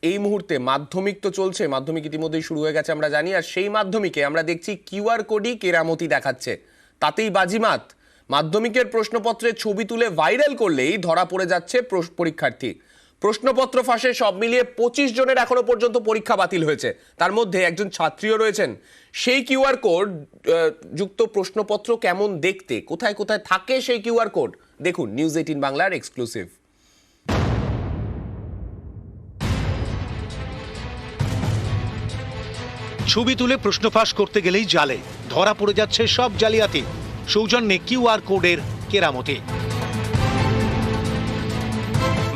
এই মুহূর্তে মাধ্যমিক তো চলছে, মাধ্যমিক ইতিমধ্যেই শুরু হয়ে গেছে আমরা জানি, আর সেই মাধ্যমিকে আমরা দেখছি কিউআর কোডই কেরামতি দেখাচ্ছে, তাতেই বাজিমাত। মাধ্যমিকের প্রশ্নপত্রের ছবি তুলে ভাইরাল করলেই ধরা পড়ে যাচ্ছে পরীক্ষার্থী। প্রশ্নপত্র ফাঁসে সব মিলিয়ে 25 জনের এখনো পর্যন্ত পরীক্ষা বাতিল হয়েছে, তার মধ্যে একজন ছাত্রীও রয়েছেন। সেই কিউআর কোড যুক্ত প্রশ্নপত্র কেমন দেখতে, কোথায় কোথায় থাকে সেই কিউআর কোড, দেখুন নিউজ 18 বাংলার এক্সক্লুসিভ। ছবি তুলে প্রশ্ন ফাঁস করতে গেলেই জালে ধরা পড়ে যাচ্ছে সব জালিয়াতি। সৌজন্যে কিউআর কোডের কেরামতি।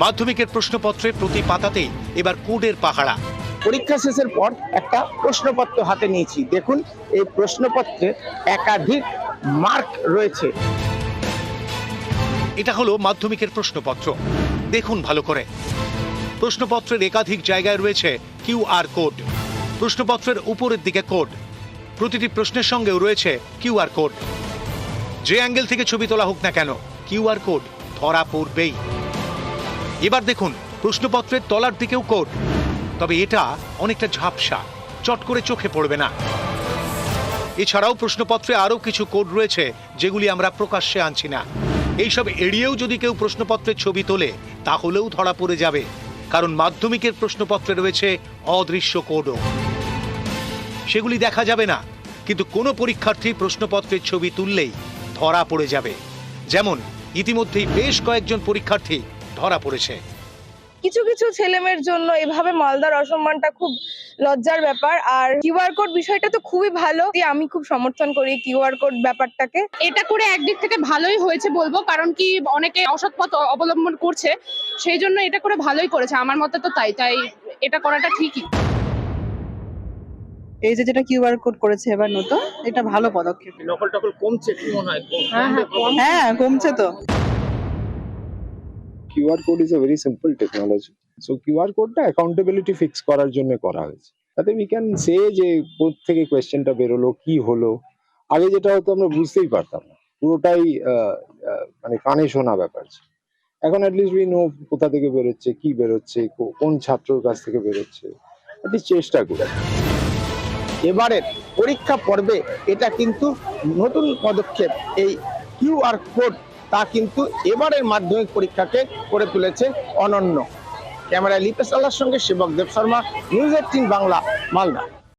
মাধ্যমিকের প্রশ্নপত্রের প্রতি পাতাতেই এবার কোডের পাহাড়া। পরীক্ষা শেষের পর একটা প্রশ্নপত্র হাতে নিয়েছি, দেখুন এই প্রশ্নপত্রে একাধিক মার্ক রয়েছে। এটা হলো মাধ্যমিকের প্রশ্নপত্র, দেখুন ভালো করে। প্রশ্নপত্রের একাধিক জায়গায় রয়েছে কিউআর কোড। প্রশ্নপত্রের উপরের দিকে কোড, প্রতিটি প্রশ্নের সঙ্গেও রয়েছে কিউআর কোড। যে অ্যাঙ্গেল থেকে ছবি তোলা হোক না কেন, কিউআর কোড ধরা পড়বেই। এবার দেখুন প্রশ্নপত্রের তলার দিকেও কোড, তবে এটা অনেকটা ঝাপসা, চট করে চোখে পড়বে না। এছাড়াও প্রশ্নপত্রে আরও কিছু কোড রয়েছে যেগুলি আমরা প্রকাশ্যে আনছি না। এইসব এড়িয়েও যদি কেউ প্রশ্নপত্রের ছবি তোলে তাহলেও ধরা পড়ে যাবে, কারণ মাধ্যমিকের প্রশ্নপত্রে রয়েছে অদৃশ্য কোডও। সেগুলি দেখা যাবে না, কিন্তু কোনো পরীক্ষার্থী প্রশ্নপত্রের ছবি তুললেই ধরা পড়ে যাবে। যেমন ইতিমধ্যেই বেশ কয়েকজন পরীক্ষার্থী ধরা পড়েছে। কিছু কিছু ছেলেমেয়ের জন্য এভাবে মালদার অসম্মানটা খুব লজ্জার ব্যাপার। আর কিউআর কোড বিষয়টা তো খুবই ভালো, আমি খুব সমর্থন করি কিউআর কোড ব্যাপারটাকে। এটা করে একদিক থেকে ভালোই হয়েছে বলবো, কারণ কি অনেকে অসৎ পথ অবলম্বন করছে, সেই জন্য এটা করে ভালোই করেছে আমার মতে। তো তাই এটা করাটা ঠিকই। এই যেটা কিউআর কোড করেছে এবার নতুন, এটা ভালো পদক্ষেপ। নকল টকল কমছে কি মনে হয়? হ্যাঁ, কমছে তো। QR code is a very simple technology. So QR code টা accountability fix করার জন্য করা হয়েছে, তাতে we can say যে কোথা থেকে কোয়েশ্চেনটা বেরোলো, কি হলো। আগে যেটা হতো আমরা বুঝতেই পারতাম না, পুরোটাই মানে কানে শোনা ব্যাপার। এখন অ্যাটলিস্ট উই নো কোথা থেকে বেরোচ্ছে, কি বেরোচ্ছে, কোন ছাত্রর কাছ থেকে বেরোচ্ছে, অ্যাটলিস্ট চেষ্টা করি। এবারের পরীক্ষা পর্বে এটা কিন্তু নতুন পদক্ষেপ, এই কিউআর কোড তা কিন্তু এবারের মাধ্যমিক পরীক্ষাকে করে তুলেছে অনন্য। ক্যামেরায় লিপেশ আল্লাহর সঙ্গে সেবক দেব শর্মা, নিউজ 18 বাংলা, মালদা।